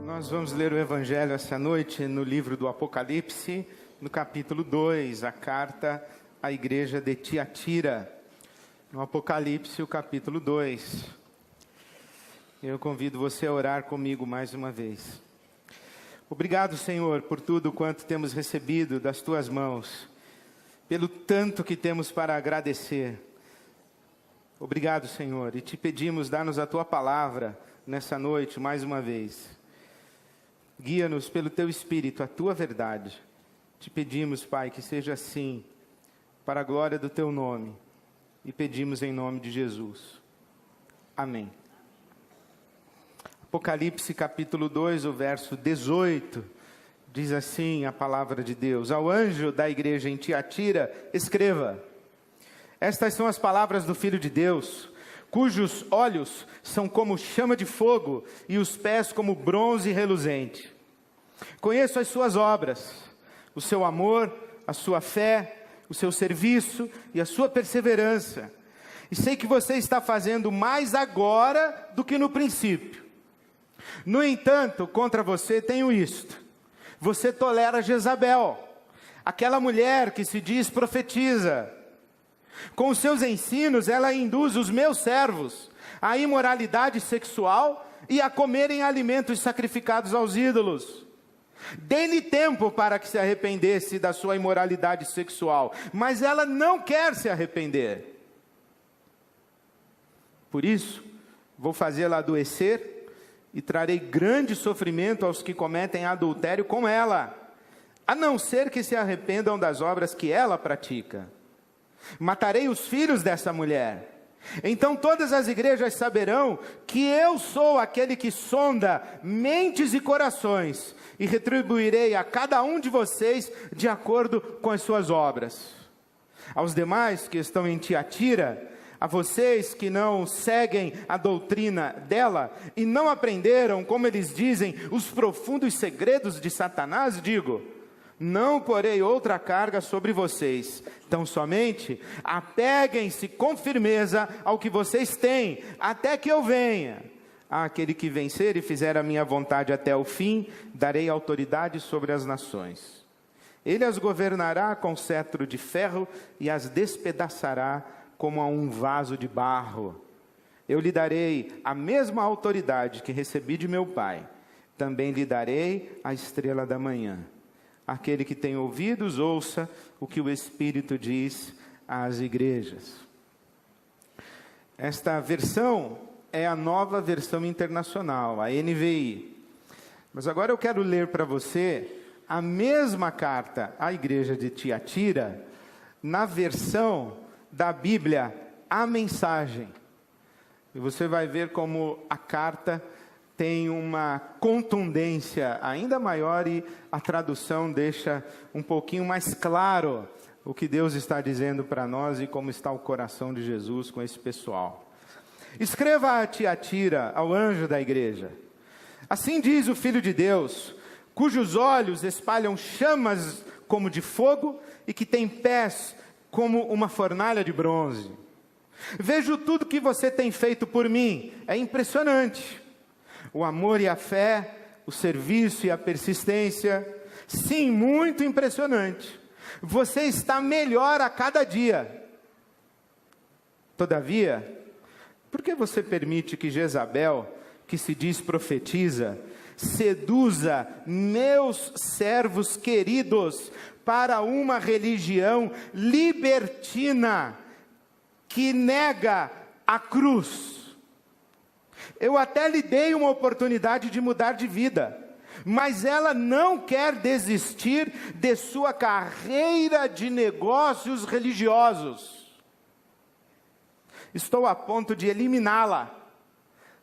Nós vamos ler o Evangelho essa noite no livro do Apocalipse, no capítulo 2, a carta à igreja de Tiatira. No Apocalipse, o capítulo 2. Eu convido você a orar comigo mais uma vez. Obrigado, Senhor, por tudo quanto temos recebido das Tuas mãos, pelo tanto que temos para agradecer. Obrigado, Senhor, e te pedimos, dá-nos a Tua palavra nessa noite mais uma vez. Guia-nos pelo Teu Espírito, a Tua verdade. Te pedimos, Pai, que seja assim, para a glória do Teu nome, e pedimos em nome de Jesus. Amém. Apocalipse capítulo 2, o verso 18, diz assim a palavra de Deus: ao anjo da igreja em Tiatira, escreva: estas são as palavras do Filho de Deus, cujos olhos são como chama de fogo e os pés como bronze reluzente. Conheço as suas obras, o seu amor, a sua fé, o seu serviço e a sua perseverança. E sei que você está fazendo mais agora do que no princípio. No entanto, contra você tenho isto: você tolera Jezabel, aquela mulher que se diz profetiza. Com os seus ensinos, ela induz os meus servos à imoralidade sexual e a comerem alimentos sacrificados aos ídolos. Dê-lhe tempo para que se arrependesse da sua imoralidade sexual, mas ela não quer se arrepender. Por isso, vou fazê-la adoecer e trarei grande sofrimento aos que cometem adultério com ela, a não ser que se arrependam das obras que ela pratica. Matarei os filhos dessa mulher. Então todas as igrejas saberão que eu sou aquele que sonda mentes e corações, e retribuirei a cada um de vocês de acordo com as suas obras. Aos demais que estão em Tiatira, a vocês que não seguem a doutrina dela e não aprenderam, como eles dizem, os profundos segredos de Satanás, digo: não porei outra carga sobre vocês, tão somente apeguem-se com firmeza ao que vocês têm, até que eu venha. Àquele que vencer e fizer a minha vontade até o fim, darei autoridade sobre as nações. Ele as governará com cetro de ferro e as despedaçará como a um vaso de barro. Eu lhe darei a mesma autoridade que recebi de meu Pai. Também lhe darei a estrela da manhã. Aquele que tem ouvidos, ouça o que o Espírito diz às igrejas. Esta versão é a nova versão internacional, a NVI. Mas agora eu quero ler para você a mesma carta à igreja de Tiatira, na versão da Bíblia, a Mensagem. E você vai ver como a carta tem uma contundência ainda maior e a tradução deixa um pouquinho mais claro o que Deus está dizendo para nós e como está o coração de Jesus com esse pessoal. Escreva a Tiatira, ao anjo da igreja: assim diz o Filho de Deus, cujos olhos espalham chamas como de fogo e que tem pés como uma fornalha de bronze. Vejo tudo que você tem feito por mim, é impressionante. O amor e a fé, o serviço e a persistência, sim, muito impressionante. Você está melhor a cada dia. Todavia, por que você permite que Jezabel, que se diz profetiza, seduza meus servos queridos para uma religião libertina que nega a cruz? Eu até lhe dei uma oportunidade de mudar de vida, mas ela não quer desistir de sua carreira de negócios religiosos. Estou a ponto de eliminá-la,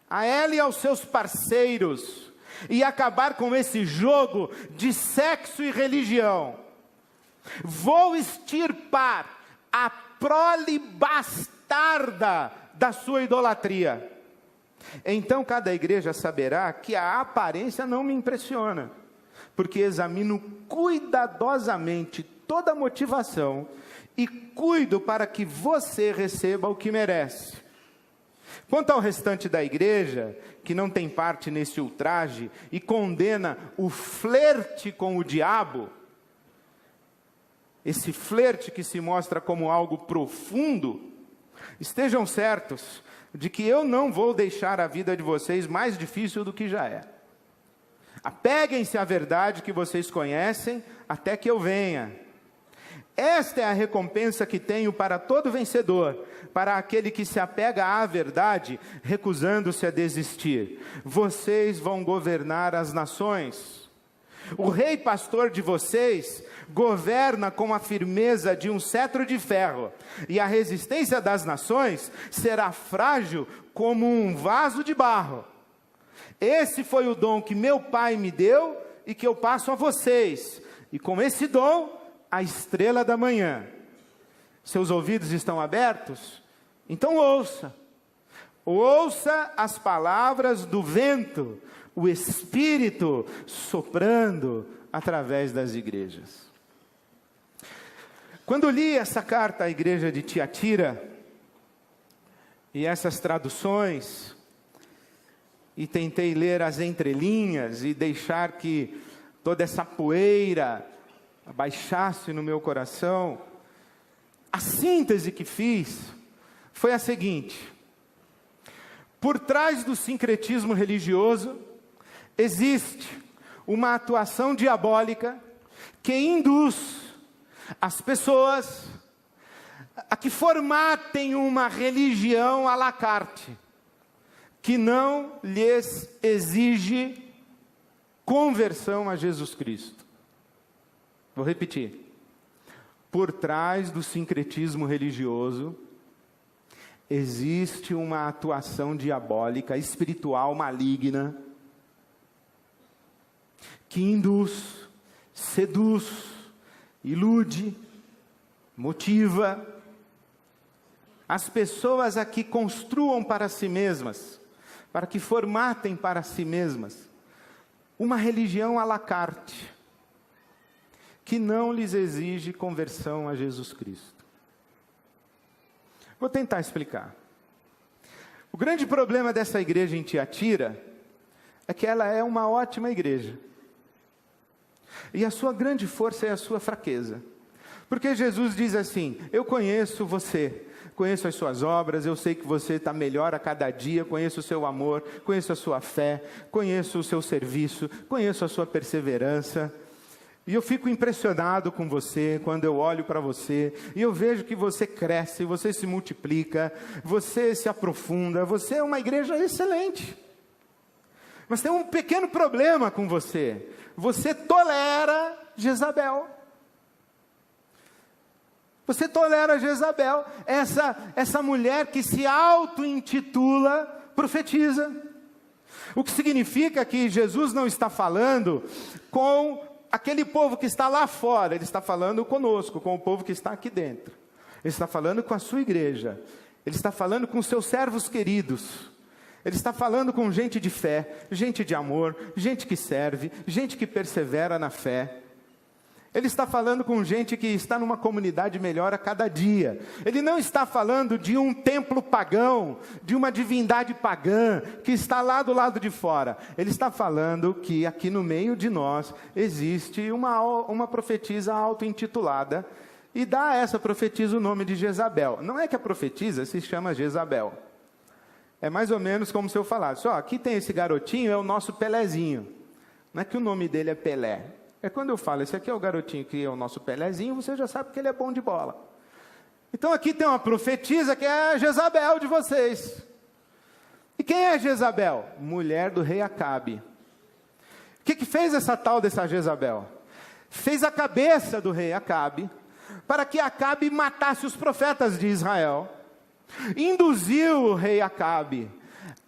a ela e aos seus parceiros, e acabar com esse jogo de sexo e religião. Vou extirpar a prole bastarda da sua idolatria. Então cada igreja saberá que a aparência não me impressiona, porque examino cuidadosamente toda a motivação e cuido para que você receba o que merece. Quanto ao restante da igreja, que não tem parte nesse ultraje e condena o flerte com o diabo, esse flerte que se mostra como algo profundo, estejam certos de que eu não vou deixar a vida de vocês mais difícil do que já é. Apeguem-se à verdade que vocês conhecem até que eu venha. Esta é a recompensa que tenho para todo vencedor, para aquele que se apega à verdade, recusando-se a desistir. Vocês vão governar as nações. O rei pastor de vocês governa com a firmeza de um cetro de ferro, e a resistência das nações será frágil como um vaso de barro. Esse foi o dom que meu Pai me deu e que eu passo a vocês, e com esse dom, a estrela da manhã. Seus ouvidos estão abertos? Então ouça. Ouça as palavras do vento, o Espírito soprando através das igrejas. Quando li essa carta à igreja de Tiatira, e essas traduções, e tentei ler as entrelinhas e deixar que toda essa poeira abaixasse no meu coração, a síntese que fiz foi a seguinte: por trás do sincretismo religioso, existe uma atuação diabólica que induz as pessoas a que formatem uma religião à la carte, que não lhes exige conversão a Jesus Cristo. Vou repetir. Por trás do sincretismo religioso, existe uma atuação diabólica, espiritual, maligna, que induz, seduz, ilude, motiva as pessoas a que construam para si mesmas, para que formatem para si mesmas uma religião à la carte, que não lhes exige conversão a Jesus Cristo. Vou tentar explicar. O grande problema dessa igreja em Tiatira é que ela é uma ótima igreja. E a sua grande força é a sua fraqueza. Porque Jesus diz assim: eu conheço você, conheço as suas obras, eu sei que você está melhor a cada dia, conheço o seu amor, conheço a sua fé, conheço o seu serviço, conheço a sua perseverança. E eu fico impressionado com você, quando eu olho para você, e eu vejo que você cresce, você se multiplica, você se aprofunda, você é uma igreja excelente. Mas tem um pequeno problema com você: você tolera Jezabel. Você tolera Jezabel, essa mulher que se auto-intitula profetiza. O que significa que Jesus não está falando com aquele povo que está lá fora, Ele está falando conosco, com o povo que está aqui dentro. Ele está falando com a sua igreja, Ele está falando com seus servos queridos, Ele está falando com gente de fé, gente de amor, gente que serve, gente que persevera na fé. Ele está falando com gente que está numa comunidade melhor a cada dia. Ele não está falando de um templo pagão, de uma divindade pagã, que está lá do lado de fora. Ele está falando que aqui no meio de nós existe uma profetisa auto-intitulada, e dá a essa profetisa o nome de Jezabel. Não é que a profetisa se chama Jezabel. É mais ou menos como se eu falasse: ó, aqui tem esse garotinho, é o nosso Pelezinho. Não é que o nome dele é Pelé. É quando eu falo, esse aqui é o garotinho que é o nosso Pelezinho, você já sabe que ele é bom de bola. Então aqui tem uma profetisa que é a Jezabel de vocês. E quem é Jezabel? Mulher do rei Acabe. O que fez essa tal dessa Jezabel? Fez a cabeça do rei Acabe, para que Acabe matasse os profetas de Israel. Induziu o rei Acabe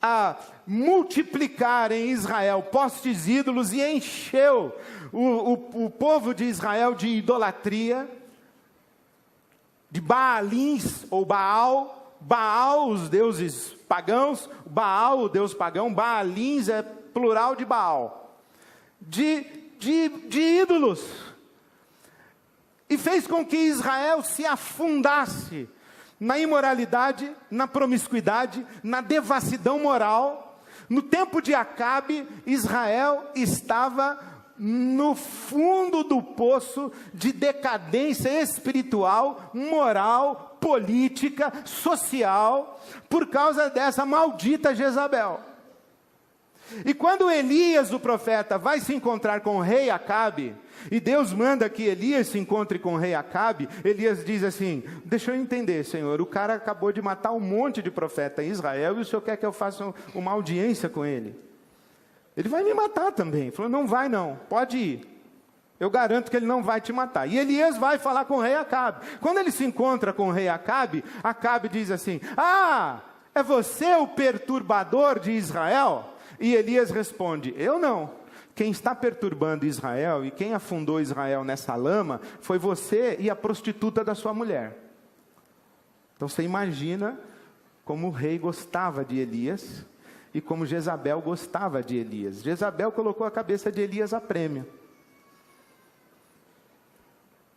a multiplicar em Israel postes ídolos e encheu o povo de Israel de idolatria, de Baalins ou Baal. Baal, os deuses pagãos, Baal, o deus pagão, Baalins é plural de Baal, de ídolos, e fez com que Israel se afundasse na imoralidade, na promiscuidade, na devassidão moral. No tempo de Acabe, Israel estava no fundo do poço de decadência espiritual, moral, política, social, por causa dessa maldita Jezabel. E quando Elias, o profeta, vai se encontrar com o rei Acabe, e Deus manda que Elias se encontre com o rei Acabe, Elias diz assim: deixa eu entender, Senhor, o cara acabou de matar um monte de profeta em Israel, e o Senhor quer que eu faça uma audiência com ele? Ele vai me matar também. Ele falou: não vai não, pode ir. Eu garanto que ele não vai te matar. E Elias vai falar com o rei Acabe. Quando ele se encontra com o rei Acabe, Acabe diz assim: ah, é você o perturbador de Israel? E Elias responde: eu não. Quem está perturbando Israel e quem afundou Israel nessa lama foi você e a prostituta da sua mulher. Então você imagina como o rei gostava de Elias e como Jezabel gostava de Elias. Jezabel colocou a cabeça de Elias a prêmio.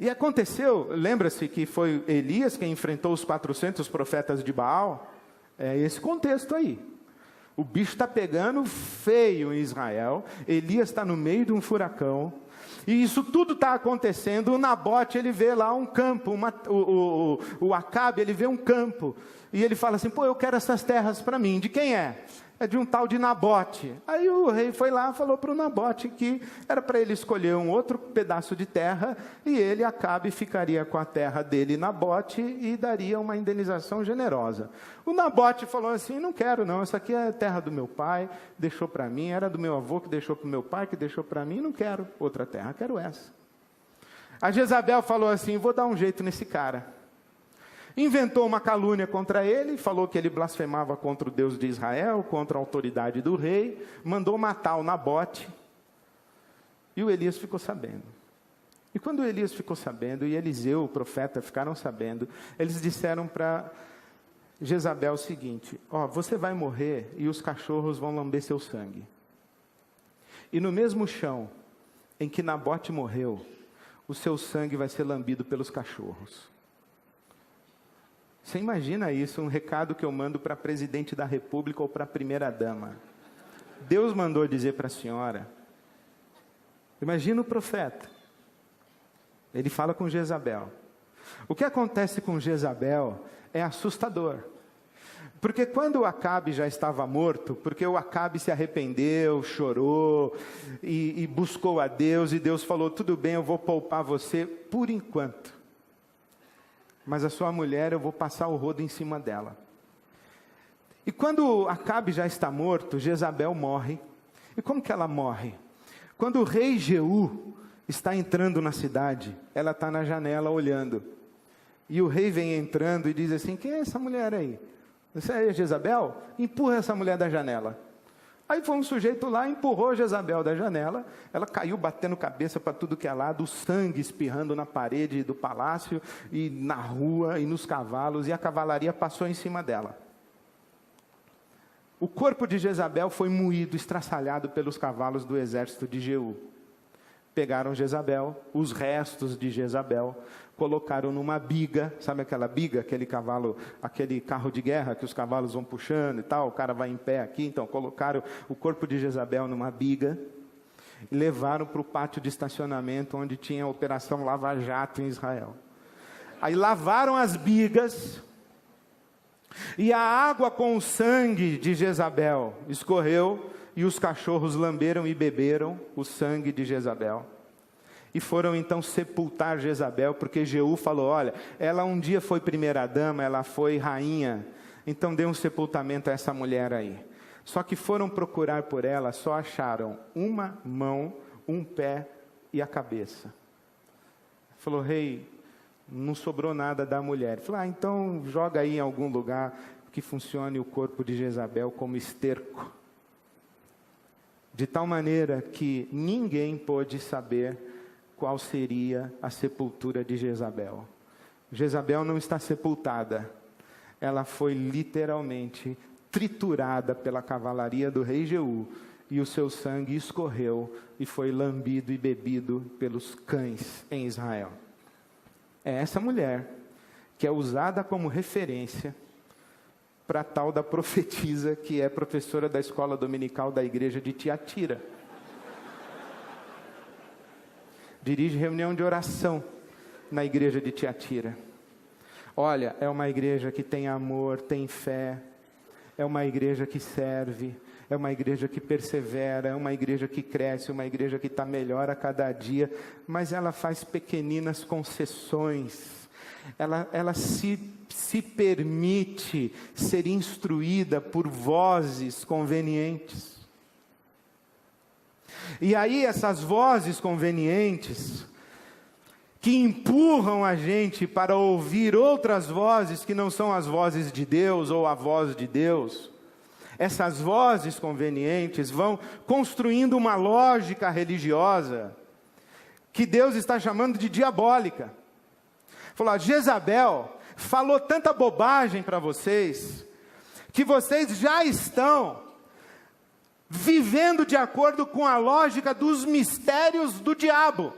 E aconteceu, lembra-se que foi Elias quem enfrentou os 400 profetas de Baal? É esse contexto aí. O bicho está pegando feio em Israel, Elias está no meio de um furacão, e isso tudo está acontecendo. O Nabote, ele vê lá um campo, o Acabe, ele vê um campo, e ele fala assim: pô, eu quero essas terras para mim. De quem é? É de um tal de Nabote. Aí o rei foi lá e falou para o Nabote que era para ele escolher um outro pedaço de terra, e ele, Acabe, ficaria com a terra dele, Nabote, e daria uma indenização generosa. O Nabote falou assim: não quero não, essa aqui é a terra do meu pai, deixou para mim, era do meu avô que deixou para o meu pai, que deixou para mim, não quero outra terra, quero essa. A Jezabel falou assim: vou dar um jeito nesse cara. Inventou uma calúnia contra ele, falou que ele blasfemava contra o Deus de Israel, contra a autoridade do rei, mandou matar o Nabote, e o Elias ficou sabendo. E quando o Elias ficou sabendo, e Eliseu, o profeta, ficaram sabendo, eles disseram para Jezabel o seguinte: ó, você vai morrer e os cachorros vão lamber seu sangue. E no mesmo chão em que Nabote morreu, o seu sangue vai ser lambido pelos cachorros. Você imagina isso, um recado que eu mando para presidente da república ou para a primeira dama. Deus mandou dizer para a senhora. Imagina o profeta. Ele fala com Jezabel. O que acontece com Jezabel é assustador. Porque quando o Acabe já estava morto, porque o Acabe se arrependeu, chorou e buscou a Deus, e Deus falou: tudo bem, eu vou poupar você por enquanto. Mas a sua mulher, eu vou passar o rodo em cima dela. E quando Acabe já está morto, Jezabel morre. E como que ela morre? Quando o rei Jeú está entrando na cidade, ela está na janela olhando. E o rei vem entrando e diz assim: quem é essa mulher aí? Você é Jezabel? Empurra essa mulher da janela. Aí foi um sujeito lá, empurrou Jezabel da janela, ela caiu batendo cabeça para tudo que é lado, o sangue espirrando na parede do palácio, e na rua, e nos cavalos, e a cavalaria passou em cima dela. O corpo de Jezabel foi moído, estraçalhado pelos cavalos do exército de Jeú. Pegaram Jezabel, os restos de Jezabel, colocaram numa biga, sabe aquela biga, aquele cavalo, aquele carro de guerra que os cavalos vão puxando e tal, o cara vai em pé aqui, então colocaram o corpo de Jezabel numa biga, e levaram para o pátio de estacionamento, onde tinha a Operação Lava Jato em Israel. Aí lavaram as bigas, e a água com o sangue de Jezabel escorreu, e os cachorros lamberam e beberam o sangue de Jezabel. E foram então sepultar Jezabel, porque Jeú falou: olha, ela um dia foi primeira-dama, ela foi rainha, então dê um sepultamento a essa mulher aí. Só que foram procurar por ela, só acharam uma mão, um pé e a cabeça. Falou: rei, não sobrou nada da mulher. Falou: então joga aí em algum lugar que funcione o corpo de Jezabel como esterco. De tal maneira que ninguém pôde saber qual seria a sepultura de Jezabel. Jezabel não está sepultada. Ela foi literalmente triturada pela cavalaria do rei Jeú, e o seu sangue escorreu e foi lambido e bebido pelos cães em Israel. É essa mulher que é usada como referência para a tal da profetisa, que é professora da escola dominical da igreja de Tiatira. Dirige reunião de oração na igreja de Tiatira. Olha, é uma igreja que tem amor, tem fé, é uma igreja que serve, é uma igreja que persevera, é uma igreja que cresce, uma igreja que está melhor a cada dia, mas ela faz pequeninas concessões, ela se permite ser instruída por vozes convenientes. E aí essas vozes convenientes, que empurram a gente para ouvir outras vozes que não são as vozes de Deus ou a voz de Deus, essas vozes convenientes vão construindo uma lógica religiosa que Deus está chamando de diabólica. Falou, Jezabel falou tanta bobagem para vocês, que vocês já estão vivendo de acordo com a lógica dos mistérios do diabo.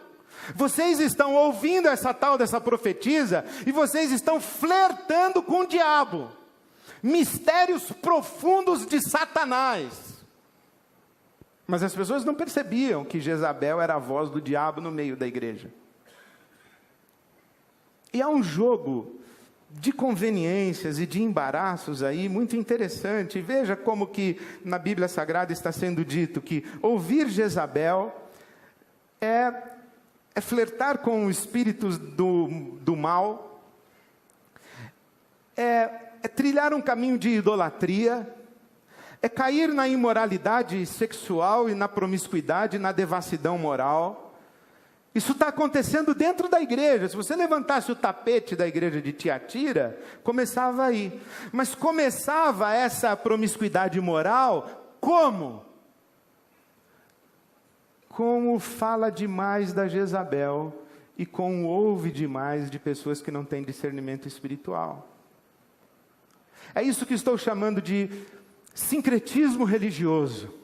Vocês estão ouvindo essa tal dessa profetisa, e vocês estão flertando com o diabo. Mistérios profundos de Satanás. Mas as pessoas não percebiam que Jezabel era a voz do diabo no meio da igreja. E há um jogo de conveniências e de embaraços aí, muito interessante. Veja como que na Bíblia Sagrada está sendo dito que ouvir Jezabel é flertar com os espíritos do mal, é trilhar um caminho de idolatria, é cair na imoralidade sexual e na promiscuidade, na devassidão moral. Isso está acontecendo dentro da igreja. Se você levantasse o tapete da igreja de Tiatira, começava aí. Mas começava essa promiscuidade moral como? Com o fala demais da Jezabel e com o ouve demais de pessoas que não têm discernimento espiritual. É isso que estou chamando de sincretismo religioso,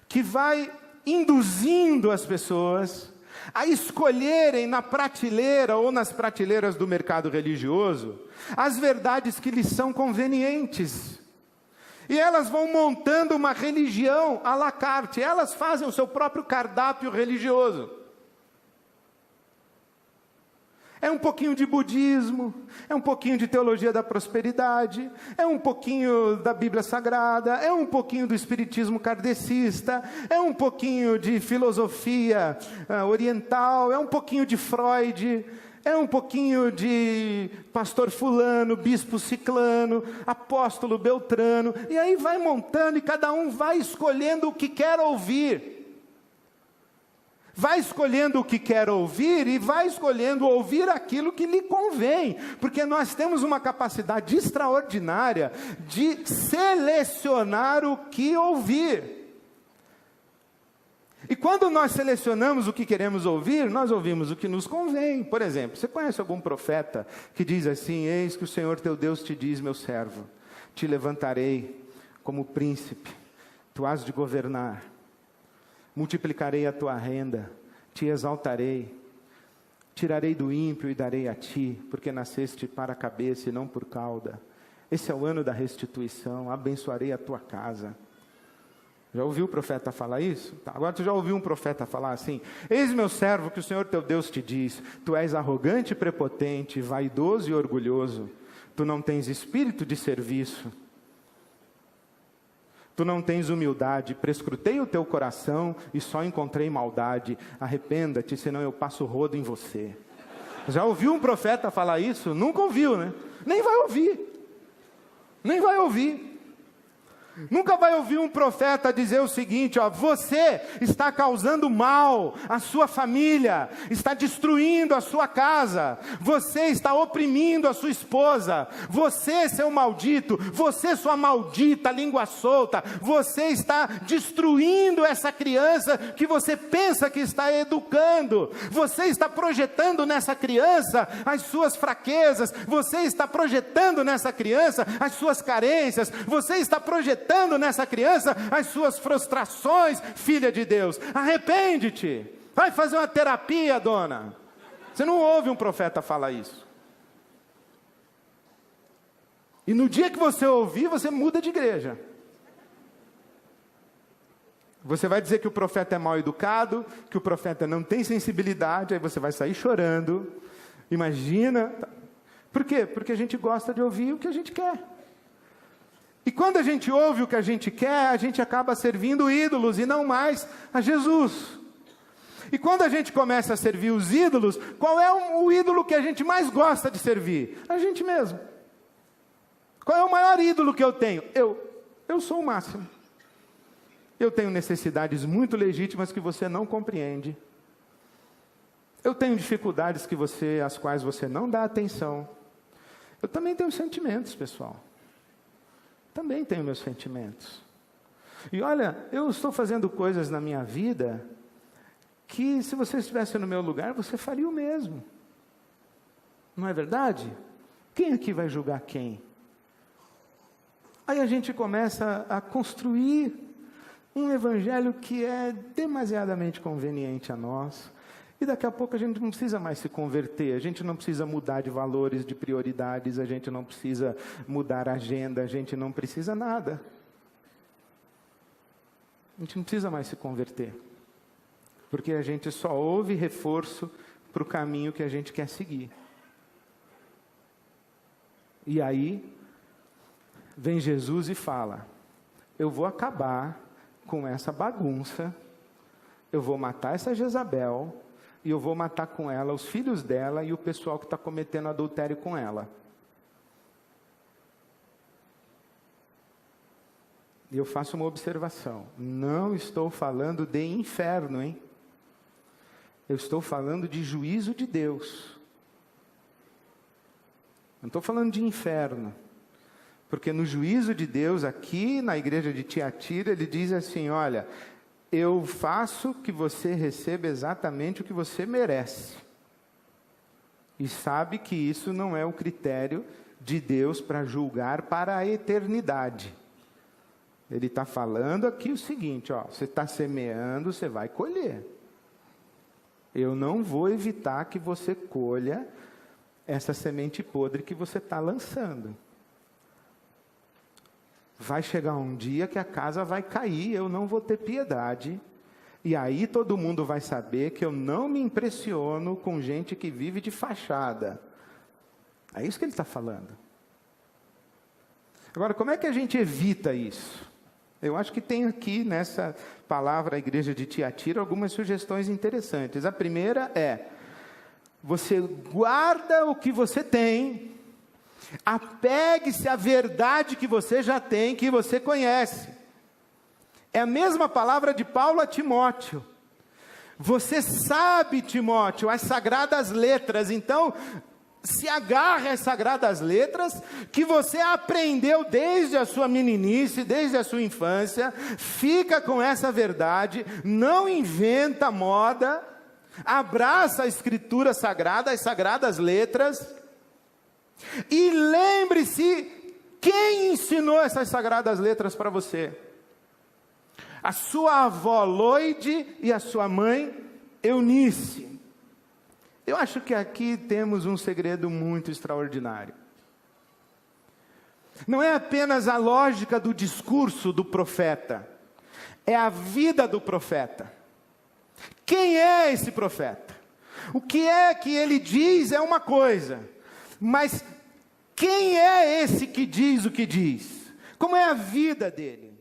que vai induzindo as pessoas a escolherem na prateleira ou nas prateleiras do mercado religioso as verdades que lhes são convenientes. E elas vão montando uma religião à la carte, elas fazem o seu próprio cardápio religioso. É um pouquinho de budismo, é um pouquinho de teologia da prosperidade, é um pouquinho da Bíblia Sagrada, é um pouquinho do espiritismo kardecista, é um pouquinho de filosofia oriental, é um pouquinho de Freud, é um pouquinho de pastor fulano, bispo ciclano, apóstolo beltrano, e aí vai montando e cada um vai escolhendo o que quer ouvir. Vai escolhendo o que quer ouvir e vai escolhendo ouvir aquilo que lhe convém, porque nós temos uma capacidade extraordinária de selecionar o que ouvir. E quando nós selecionamos o que queremos ouvir, nós ouvimos o que nos convém. Por exemplo, você conhece algum profeta que diz assim: eis que o Senhor teu Deus te diz, meu servo, te levantarei como príncipe, tu has de governar. Multiplicarei a tua renda, te exaltarei, tirarei do ímpio e darei a ti, porque nasceste para a cabeça e não por cauda. Esse é o ano da restituição, abençoarei a tua casa. Já ouviu o profeta falar isso? Tá, agora tu já ouviu um profeta falar assim: eis meu servo que o Senhor teu Deus te diz, tu és arrogante e prepotente, vaidoso e orgulhoso, tu não tens espírito de serviço, tu não tens humildade, prescrutei o teu coração e só encontrei maldade, arrependa-te, senão eu passo rodo em você. Já ouviu um profeta falar isso? Nunca ouviu, né? Nem vai ouvir. Nem vai ouvir. Nunca vai ouvir um profeta dizer o seguinte: ó, você está causando mal à sua família, está destruindo a sua casa, você está oprimindo a sua esposa, você, seu maldito, você, sua maldita língua solta, você está destruindo essa criança que você pensa que está educando, você está projetando nessa criança as suas fraquezas, você está projetando nessa criança as suas carências, você está projetando nessa criança as suas frustrações. Filha de Deus, arrepende-te, vai fazer uma terapia, dona. Você não ouve um profeta falar isso. E no dia que você ouvir, você muda de igreja. Você vai dizer que o profeta é mal educado, que o profeta não tem sensibilidade, aí você vai sair chorando. Imagina. Por quê? Porque a gente gosta de ouvir o que a gente quer. E quando a gente ouve o que a gente quer, a gente acaba servindo ídolos e não mais a Jesus. E quando a gente começa a servir os ídolos, qual é o ídolo que a gente mais gosta de servir? A gente mesmo. Qual é o maior ídolo que eu tenho? Eu sou o máximo. Eu tenho necessidades muito legítimas que você não compreende. Eu tenho dificuldades às quais você não dá atenção. Eu também tenho sentimentos, pessoal. Também tenho meus sentimentos. E olha, eu estou fazendo coisas na minha vida que, se você estivesse no meu lugar, você faria o mesmo. Não é verdade? Quem aqui vai julgar quem? Aí a gente começa a construir um evangelho que é demasiadamente conveniente a nós. E daqui a pouco a gente não precisa mais se converter, a gente não precisa mudar de valores, de prioridades, a gente não precisa mudar a agenda, a gente não precisa nada. A gente não precisa mais se converter. Porque a gente só ouve reforço para o caminho que a gente quer seguir. E aí, vem Jesus e fala: eu vou acabar com essa bagunça, eu vou matar essa Jezabel, e eu vou matar com ela os filhos dela e o pessoal que está cometendo adultério com ela. E eu faço uma observação: não estou falando de inferno, hein? Eu estou falando de juízo de Deus. Não estou falando de inferno. Porque no juízo de Deus, aqui na igreja de Tiatira, ele diz assim: olha, eu faço que você receba exatamente o que você merece. E sabe que isso não é o critério de Deus para julgar para a eternidade. Ele está falando aqui o seguinte: ó, você está semeando, você vai colher. Eu não vou evitar que você colha essa semente podre que você está lançando. Vai chegar um dia que a casa vai cair, eu não vou ter piedade. E aí todo mundo vai saber que eu não me impressiono com gente que vive de fachada. É isso que ele está falando. Agora, como é que a gente evita isso? Eu acho que tem aqui nessa palavra, a igreja de Tiatira, algumas sugestões interessantes. A primeira é: você guarda o que você tem, apegue-se à verdade que você já tem, que você conhece. É a mesma palavra de Paulo a Timóteo. Você sabe, Timóteo, as sagradas letras, então se agarre às sagradas letras que você aprendeu desde a sua meninice, desde a sua infância. Fica com essa verdade, não inventa moda, abraça a escritura sagrada, as sagradas letras. E lembre-se, quem ensinou essas sagradas letras para você? A sua avó Loide e a sua mãe Eunice. Eu acho que aqui temos um segredo muito extraordinário. Não é apenas a lógica do discurso do profeta, é a vida do profeta. Quem é esse profeta? O que é que ele diz é uma coisa, mas quem é esse que diz o que diz? Como é a vida dele?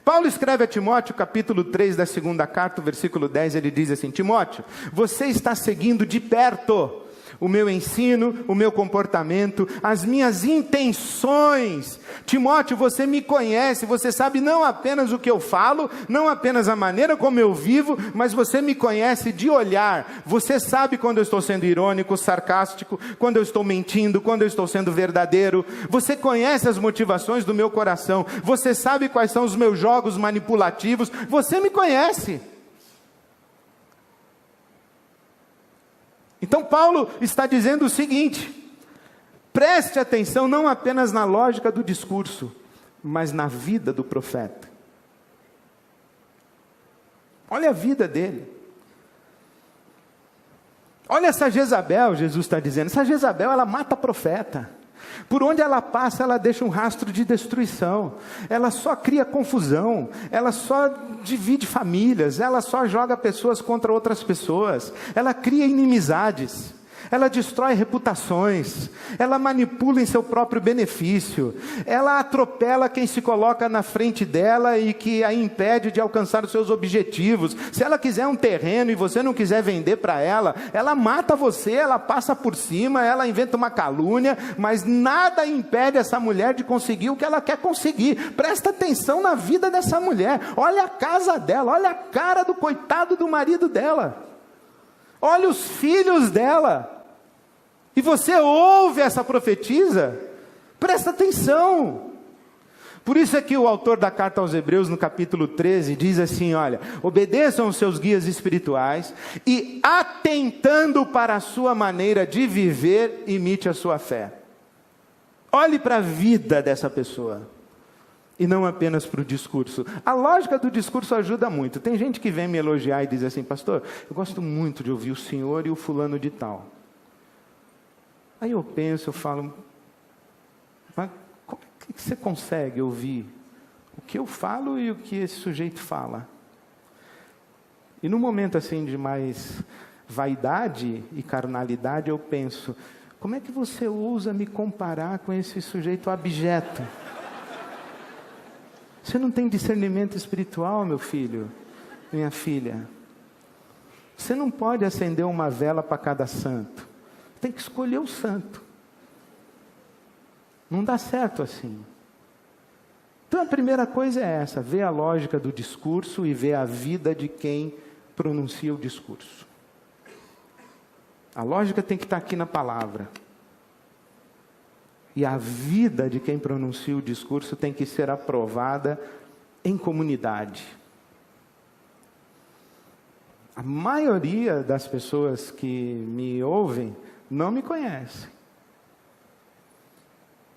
Paulo escreve a Timóteo, capítulo 3 da segunda carta, versículo 10, ele diz assim: Timóteo, você está seguindo de perto o meu ensino, o meu comportamento, as minhas intenções. Timóteo, você me conhece, você sabe não apenas o que eu falo, não apenas a maneira como eu vivo, mas você me conhece de olhar. Você sabe quando eu estou sendo irônico, sarcástico, quando eu estou mentindo, quando eu estou sendo verdadeiro. Você conhece as motivações do meu coração, você sabe quais são os meus jogos manipulativos, você me conhece. Então Paulo está dizendo o seguinte: preste atenção não apenas na lógica do discurso, mas na vida do profeta. Olha a vida dele. Olha essa Jezabel, Jesus está dizendo, essa Jezabel, ela mata profeta. Por onde ela passa, ela deixa um rastro de destruição. Ela só cria confusão. Ela só divide famílias. Ela só joga pessoas contra outras pessoas. Ela cria inimizades. Ela destrói reputações, ela manipula em seu próprio benefício, ela atropela quem se coloca na frente dela e que a impede de alcançar os seus objetivos. Se ela quiser um terreno e você não quiser vender para ela, ela mata você, ela passa por cima, ela inventa uma calúnia, mas nada impede essa mulher de conseguir o que ela quer conseguir. Presta atenção na vida dessa mulher, olha a casa dela, olha a cara do coitado do marido dela, olha os filhos dela. E você ouve essa profetisa, presta atenção. Por isso é que o autor da carta aos Hebreus, no capítulo 13, diz assim, olha, obedeçam os seus guias espirituais e atentando para a sua maneira de viver, imite a sua fé. Olhe para a vida dessa pessoa e não apenas para o discurso. A lógica do discurso ajuda muito. Tem gente que vem me elogiar e diz assim, pastor, eu gosto muito de ouvir o senhor e o fulano de tal. Aí eu penso, eu falo, mas como é que você consegue ouvir o que eu falo e o que esse sujeito fala? E num momento assim de mais vaidade e carnalidade, eu penso, como é que você ousa me comparar com esse sujeito abjeto? Você não tem discernimento espiritual, meu filho, minha filha. Você não pode acender uma vela para cada santo. Tem que escolher o santo. Não dá certo assim. Então a primeira coisa é essa, ver a lógica do discurso e ver a vida de quem pronuncia o discurso. A lógica tem que estar aqui na palavra. E a vida de quem pronuncia o discurso tem que ser aprovada em comunidade. A maioria das pessoas que me ouvem não me conhece.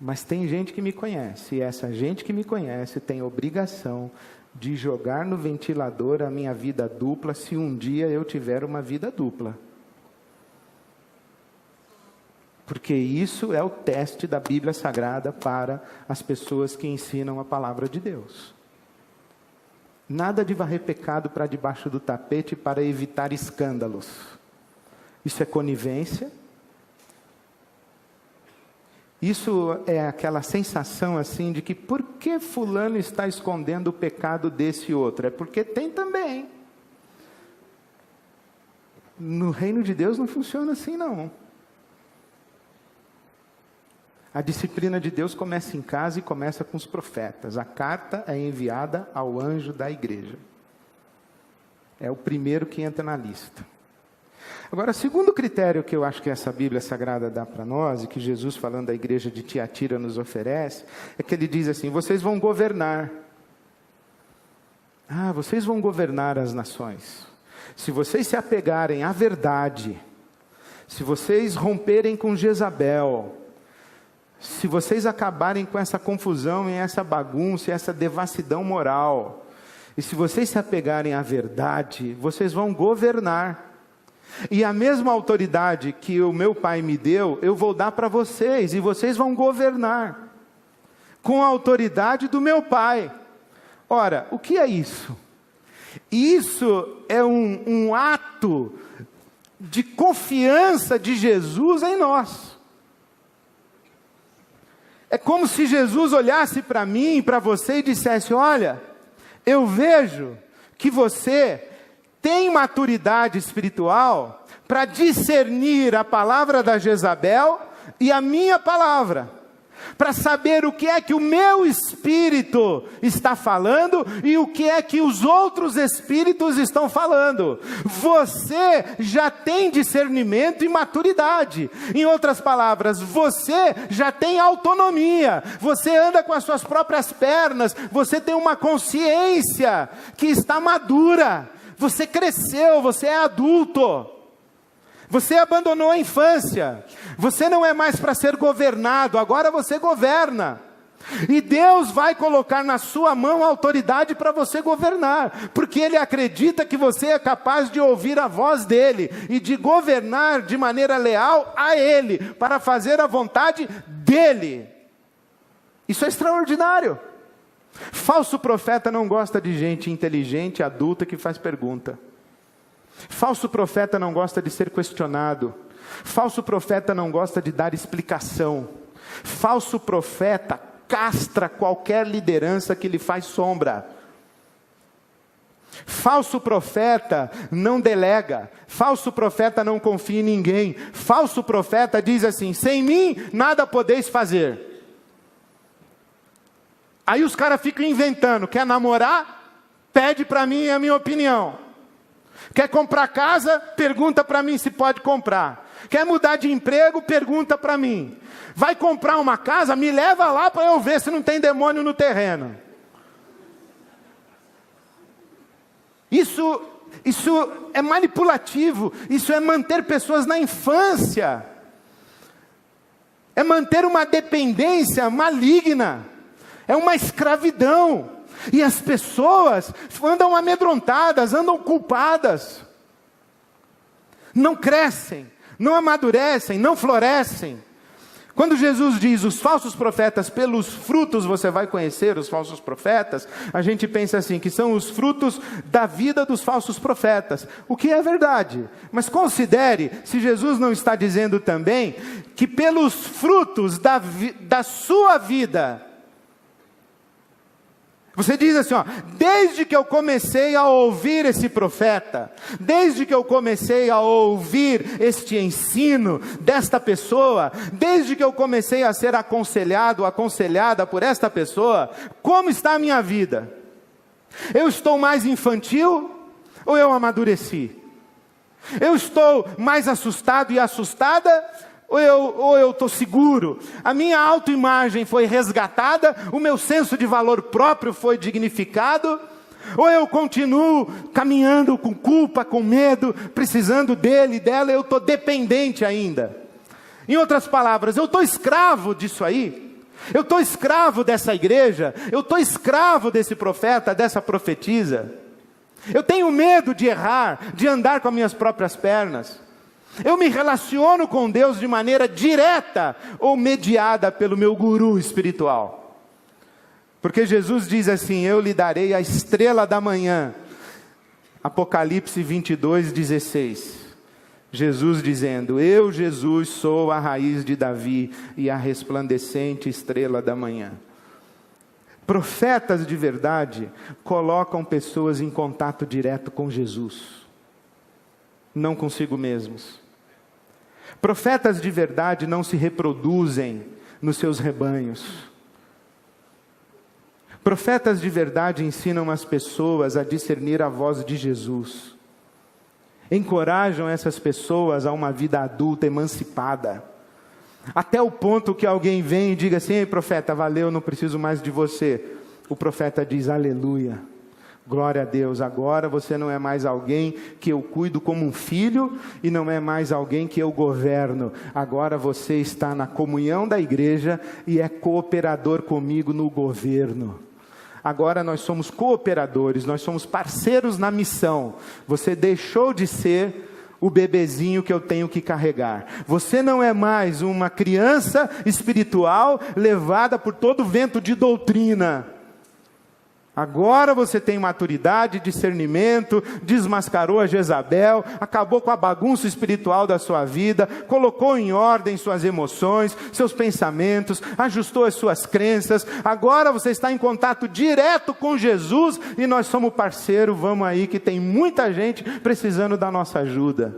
Mas tem gente que me conhece. E essa gente que me conhece tem obrigação de jogar no ventilador a minha vida dupla, se um dia eu tiver uma vida dupla. Porque isso é o teste da Bíblia Sagrada para as pessoas que ensinam a palavra de Deus. Nada de varrer pecado para debaixo do tapete para evitar escândalos. Isso é conivência. Isso é aquela sensação assim de que por que fulano está escondendo o pecado desse outro? É porque tem também. No reino de Deus não funciona assim não. A disciplina de Deus começa em casa e começa com os profetas. A carta é enviada ao anjo da igreja. É o primeiro que entra na lista. Agora, o segundo critério que eu acho que essa Bíblia Sagrada dá para nós, e que Jesus, falando da igreja de Tiatira, nos oferece, é que ele diz assim, vocês vão governar. Vocês vão governar as nações. Se vocês se apegarem à verdade, se vocês romperem com Jezabel, se vocês acabarem com essa confusão e essa bagunça e essa devassidão moral, e se vocês se apegarem à verdade, vocês vão governar. E a mesma autoridade que o meu pai me deu, eu vou dar para vocês, e vocês vão governar, com a autoridade do meu pai. Ora, o que é isso? Isso é um ato de confiança de Jesus em nós. É como se Jesus olhasse para mim, para você e dissesse, olha, eu vejo que você tem maturidade espiritual para discernir a palavra da Jezabel e a minha palavra, para saber o que é que o meu espírito está falando e o que é que os outros espíritos estão falando. Você já tem discernimento e maturidade. Em outras palavras, você já tem autonomia, você anda com as suas próprias pernas, você tem uma consciência que está madura. Você cresceu, você é adulto. Você abandonou a infância. Você não é mais para ser governado, agora você governa. E Deus vai colocar na sua mão a autoridade para você governar, porque Ele acredita que você é capaz de ouvir a voz dEle, e de governar de maneira leal a Ele, para fazer a vontade dEle. Isso é extraordinário. Falso profeta não gosta de gente inteligente, adulta, que faz pergunta. Falso profeta não gosta de ser questionado. Falso profeta não gosta de dar explicação. Falso profeta castra qualquer liderança que lhe faz sombra. Falso profeta não delega. Falso profeta não confia em ninguém. Falso profeta diz assim: sem mim nada podeis fazer. Aí os caras ficam inventando. Quer namorar? Pede para mim a minha opinião. Quer comprar casa? Pergunta para mim se pode comprar. Quer mudar de emprego? Pergunta para mim. Vai comprar uma casa? Me leva lá para eu ver se não tem demônio no terreno. Isso é manipulativo. Isso é manter pessoas na infância. É manter uma dependência maligna. É uma escravidão. E as pessoas andam amedrontadas, andam culpadas. Não crescem, não amadurecem, não florescem. Quando Jesus diz, os falsos profetas, pelos frutos você vai conhecer os falsos profetas, a gente pensa assim, que são os frutos da vida dos falsos profetas, o que é verdade. Mas considere, se Jesus não está dizendo também, que pelos frutos da sua vida. Você diz assim, ó, desde que eu comecei a ouvir esse profeta, desde que eu comecei a ouvir este ensino desta pessoa, desde que eu comecei a ser aconselhado, aconselhada por esta pessoa, como está a minha vida? Eu estou mais infantil ou eu amadureci? Eu estou mais assustado e assustada? Ou eu estou seguro? A minha autoimagem foi resgatada? O meu senso de valor próprio foi dignificado? Ou eu continuo caminhando com culpa, com medo, precisando dele, dela, eu estou dependente ainda? Em outras palavras, eu estou escravo disso aí? Eu estou escravo dessa igreja? Eu estou escravo desse profeta, dessa profetisa? Eu tenho medo de errar, de andar com as minhas próprias pernas? Eu me relaciono com Deus de maneira direta ou mediada pelo meu guru espiritual? Porque Jesus diz assim, eu lhe darei a estrela da manhã. Apocalipse 22:16. Jesus dizendo, eu, Jesus, sou a raiz de Davi e a resplandecente estrela da manhã. Profetas de verdade colocam pessoas em contato direto com Jesus, não consigo mesmos. Profetas de verdade não se reproduzem nos seus rebanhos. Profetas de verdade ensinam as pessoas a discernir a voz de Jesus. Encorajam essas pessoas a uma vida adulta, emancipada. Até o ponto que alguém vem e diga assim, ei profeta, valeu, não preciso mais de você. O profeta diz, aleluia. Glória a Deus, agora você não é mais alguém que eu cuido como um filho e não é mais alguém que eu governo. Agora você está na comunhão da igreja e é cooperador comigo no governo. Agora nós somos cooperadores, nós somos parceiros na missão. Você deixou de ser o bebezinho que eu tenho que carregar. Você não é mais uma criança espiritual levada por todo vento de doutrina. Agora você tem maturidade, discernimento, desmascarou a Jezabel, acabou com a bagunça espiritual da sua vida, colocou em ordem suas emoções, seus pensamentos, ajustou as suas crenças. Agora você está em contato direto com Jesus e nós somos parceiro, vamos aí que tem muita gente precisando da nossa ajuda.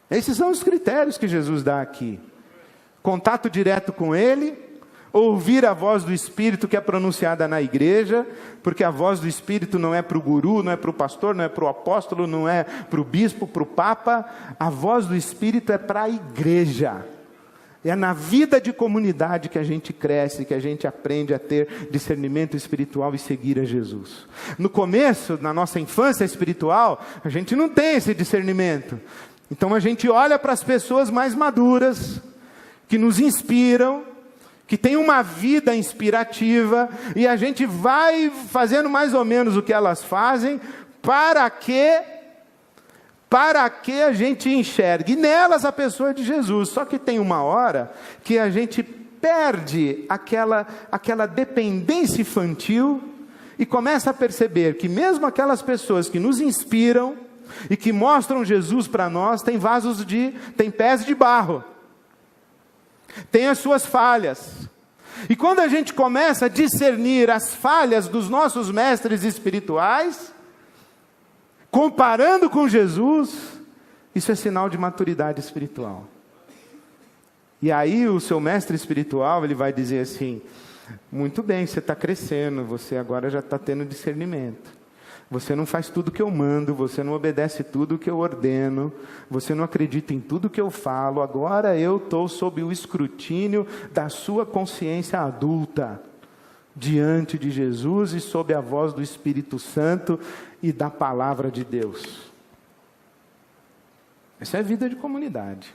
Esses são os critérios que Jesus dá aqui. Contato direto com Ele, ouvir a voz do Espírito que é pronunciada na igreja, porque a voz do Espírito não é para o guru, não é para o pastor, não é para o apóstolo, não é para o bispo, para o papa. A voz do Espírito é para a igreja. É na vida de comunidade que a gente cresce, que a gente aprende a ter discernimento espiritual e seguir a Jesus. No começo, na nossa infância espiritual, a gente não tem esse discernimento. Então a gente olha para as pessoas mais maduras, que nos inspiram, que tem uma vida inspirativa, e a gente vai fazendo mais ou menos o que elas fazem, para que a gente enxergue nelas a pessoa de Jesus. Só que tem uma hora que a gente perde aquela dependência infantil, e começa a perceber que mesmo aquelas pessoas que nos inspiram, e que mostram Jesus para nós, têm pés de barro, tem as suas falhas. E quando a gente começa a discernir as falhas dos nossos mestres espirituais, comparando com Jesus, isso é sinal de maturidade espiritual. E aí o seu mestre espiritual, ele vai dizer assim: muito bem, você está crescendo, você agora já está tendo discernimento. Você não faz tudo que eu mando, você não obedece tudo que eu ordeno, você não acredita em tudo que eu falo. Agora eu estou sob o escrutínio da sua consciência adulta, diante de Jesus e sob a voz do Espírito Santo e da palavra de Deus. Essa é vida de comunidade.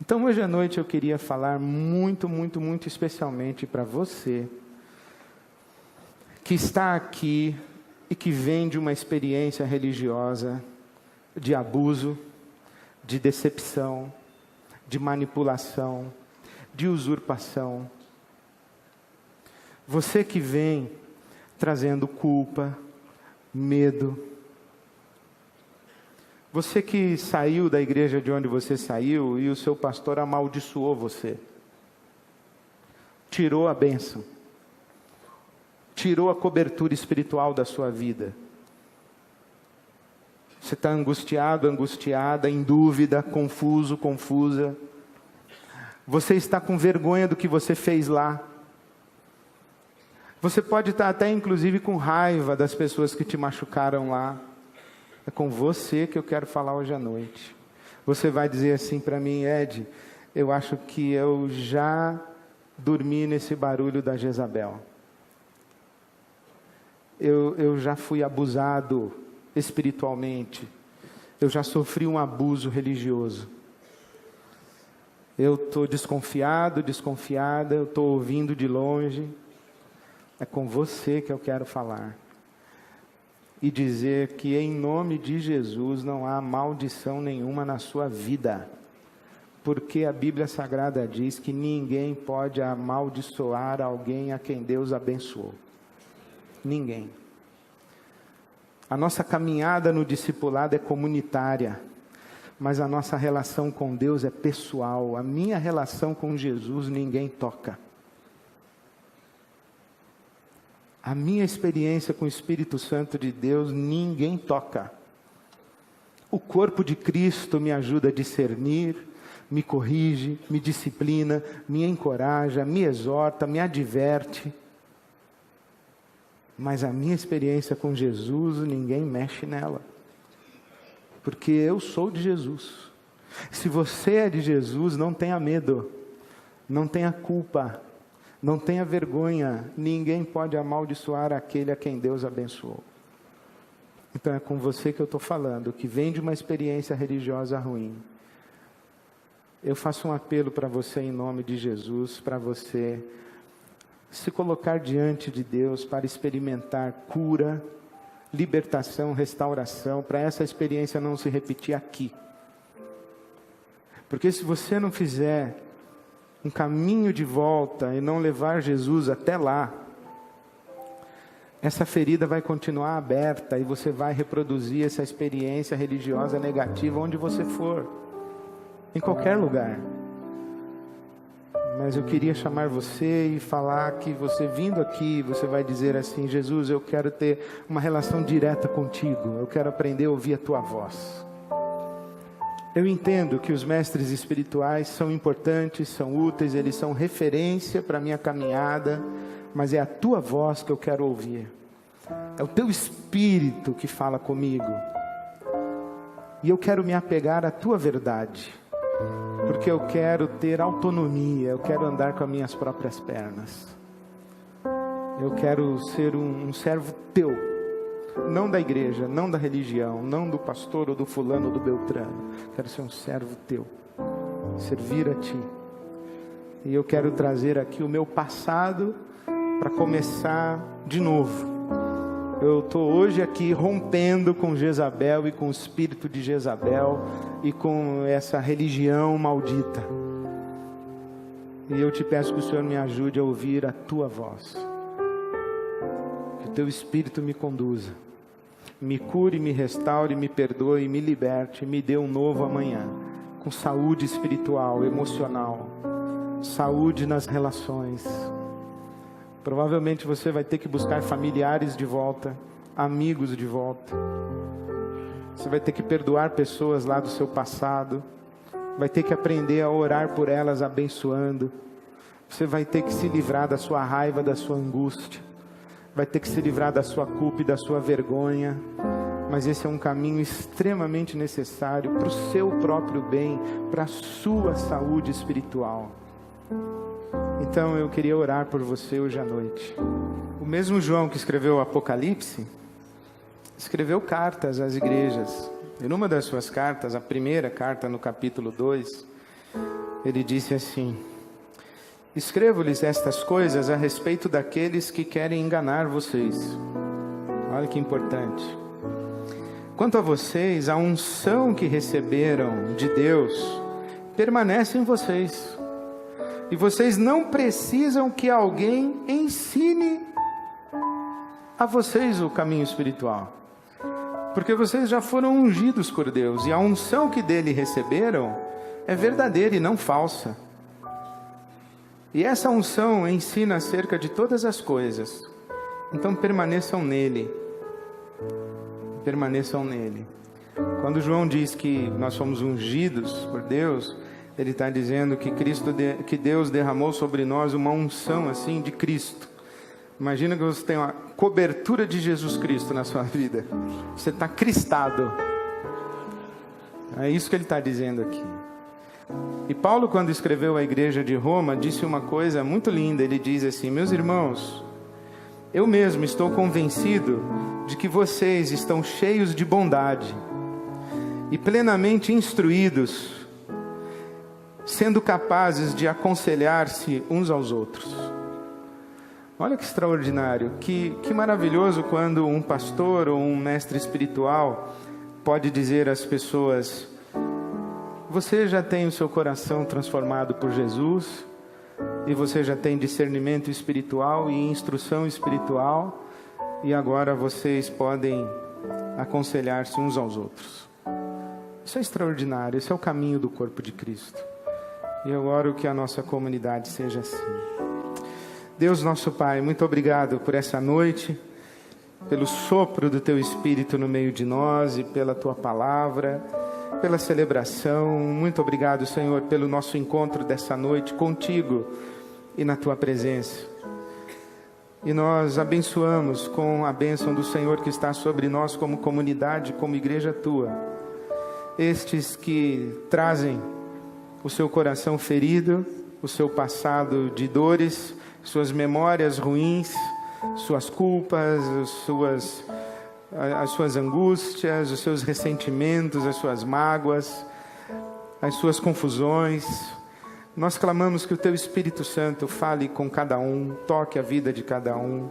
Então hoje à noite eu queria falar muito especialmente para você, que está aqui e que vem de uma experiência religiosa de abuso, de decepção, de manipulação, de usurpação. Você que vem trazendo culpa, medo. Você que saiu da igreja de onde você saiu e o seu pastor amaldiçoou você. Tirou a bênção. Tirou a cobertura espiritual da sua vida. Você está angustiado, angustiada, em dúvida, confuso, confusa. Você está com vergonha do que você fez lá. Você pode estar até inclusive com raiva das pessoas que te machucaram lá. É com você que eu quero falar hoje à noite. Você vai dizer assim para mim: Ed, eu acho que eu já dormi nesse barulho da Jezabel. Eu já fui abusado espiritualmente. Eu já sofri um abuso religioso. Eu estou desconfiado, desconfiada, eu estou ouvindo de longe. É com você que eu quero falar. E dizer que em nome de Jesus não há maldição nenhuma na sua vida. Porque a Bíblia Sagrada diz que ninguém pode amaldiçoar alguém a quem Deus abençoou. Ninguém. A nossa caminhada no discipulado é comunitária, mas a nossa relação com Deus é pessoal. A minha relação com Jesus ninguém toca. A minha experiência com o Espírito Santo de Deus ninguém toca. O corpo de Cristo me ajuda a discernir, me corrige, me disciplina, me encoraja, me exorta, me adverte. Mas a minha experiência com Jesus, ninguém mexe nela. Porque eu sou de Jesus. Se você é de Jesus, não tenha medo, não tenha culpa, não tenha vergonha. Ninguém pode amaldiçoar aquele a quem Deus abençoou. Então é com você que eu estou falando, que vem de uma experiência religiosa ruim. Eu faço um apelo para você em nome de Jesus, para você se colocar diante de Deus para experimentar cura, libertação, restauração, para essa experiência não se repetir aqui. Porque se você não fizer um caminho de volta e não levar Jesus até lá, essa ferida vai continuar aberta e você vai reproduzir essa experiência religiosa negativa onde você for, em qualquer lugar. Mas eu queria chamar você e falar que você vindo aqui, você vai dizer assim: Jesus, eu quero ter uma relação direta contigo, eu quero aprender a ouvir a tua voz. Eu entendo que os mestres espirituais são importantes, são úteis, eles são referência para a minha caminhada, mas é a tua voz que eu quero ouvir. É o teu Espírito que fala comigo. E eu quero me apegar à tua verdade. Porque eu quero ter autonomia, eu quero andar com as minhas próprias pernas. Eu quero ser um servo teu, não da igreja, não da religião, não do pastor ou do fulano ou do beltrano. Quero ser um servo teu, servir a ti. E eu quero trazer aqui o meu passado para começar de novo. Eu estou hoje aqui rompendo com Jezabel e com o espírito de Jezabel e com essa religião maldita. E eu te peço que o Senhor me ajude a ouvir a tua voz. Que o teu espírito me conduza. Me cure, me restaure, me perdoe, me liberte, me dê um novo amanhã. Com saúde espiritual, emocional. Saúde nas relações. Provavelmente você vai ter que buscar familiares de volta, amigos de volta. Você vai ter que perdoar pessoas lá do seu passado. Vai ter que aprender a orar por elas, abençoando. Você vai ter que se livrar da sua raiva, da sua angústia. Vai ter que se livrar da sua culpa e da sua vergonha. Mas esse é um caminho extremamente necessário para o seu próprio bem, para a sua saúde espiritual. Então eu queria orar por você hoje à noite. O mesmo João que escreveu o Apocalipse, escreveu cartas às igrejas. E numa das suas cartas, a primeira carta no capítulo 2, ele disse assim: escrevo-lhes estas coisas a respeito daqueles que querem enganar vocês. Olha que importante. Quanto a vocês, a unção que receberam de Deus permanece em vocês. E vocês não precisam que alguém ensine a vocês o caminho espiritual. Porque vocês já foram ungidos por Deus. E a unção que dele receberam é verdadeira e não falsa. E essa unção ensina acerca de todas as coisas. Então permaneçam nele. Permaneçam nele. Quando João diz que nós somos ungidos por Deus, ele está dizendo que Deus derramou sobre nós uma unção assim de Cristo. Imagina que você tem uma cobertura de Jesus Cristo na sua vida. Você está cristado. É isso que ele está dizendo aqui. E Paulo, quando escreveu à igreja de Roma, disse uma coisa muito linda. Ele diz assim: meus irmãos, eu mesmo estou convencido de que vocês estão cheios de bondade e plenamente instruídos, sendo capazes de aconselhar-se uns aos outros. Olha que extraordinário, que maravilhoso quando um pastor ou um mestre espiritual pode dizer às pessoas: você já tem o seu coração transformado por Jesus, e você já tem discernimento espiritual e instrução espiritual, e agora vocês podem aconselhar-se uns aos outros. Isso é extraordinário, esse é o caminho do corpo de Cristo. E eu oro que a nossa comunidade seja assim. Deus nosso Pai, muito obrigado por essa noite, pelo sopro do Teu Espírito no meio de nós e pela Tua palavra, pela celebração. Muito obrigado, Senhor, pelo nosso encontro dessa noite contigo e na Tua presença. E nós abençoamos com a bênção do Senhor que está sobre nós como comunidade, como igreja Tua. Estes que trazem o seu coração ferido, o seu passado de dores, suas memórias ruins, suas culpas, as suas angústias, os seus ressentimentos, as suas mágoas, as suas confusões. Nós clamamos que o Teu Espírito Santo fale com cada um, toque a vida de cada um,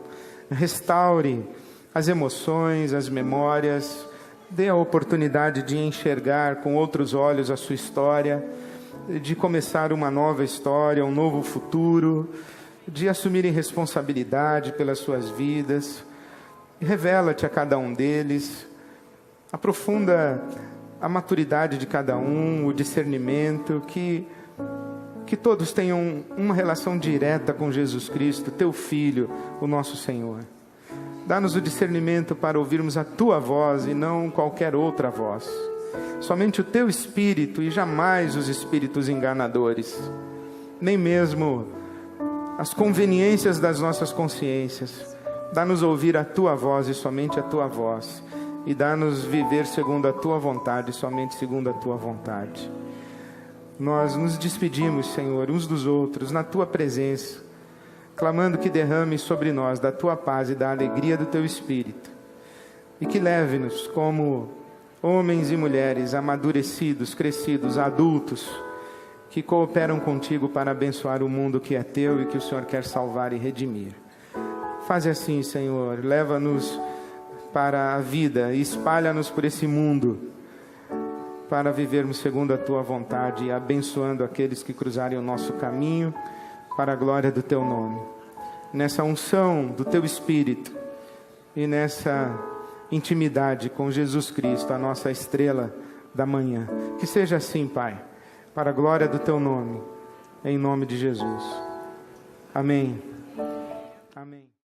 restaure as emoções, as memórias, dê a oportunidade de enxergar com outros olhos a sua história, de começar uma nova história, um novo futuro, de assumirem responsabilidade pelas suas vidas. Revela-te a cada um deles, aprofunda a maturidade de cada um, o discernimento, que todos tenham uma relação direta com Jesus Cristo, Teu Filho, o nosso Senhor. Dá-nos o discernimento para ouvirmos a Tua voz e não qualquer outra voz. Somente o Teu Espírito e jamais os espíritos enganadores, nem mesmo as conveniências das nossas consciências. Dá-nos ouvir a Tua voz e somente a Tua voz, e dá-nos viver segundo a Tua vontade e somente segundo a Tua vontade. Nós nos despedimos, Senhor, uns dos outros, na Tua presença, clamando que derrame sobre nós da Tua paz e da alegria do Teu Espírito, e que leve-nos como homens e mulheres amadurecidos, crescidos, adultos, que cooperam contigo para abençoar o mundo que é teu e que o Senhor quer salvar e redimir. Faze assim, Senhor, leva-nos para a vida e espalha-nos por esse mundo, para vivermos segundo a tua vontade e abençoando aqueles que cruzarem o nosso caminho, para a glória do teu nome. Nessa unção do teu Espírito e nessa intimidade com Jesus Cristo, a nossa estrela da manhã. Que seja assim, Pai, para a glória do teu nome, em nome de Jesus. Amém. Amém.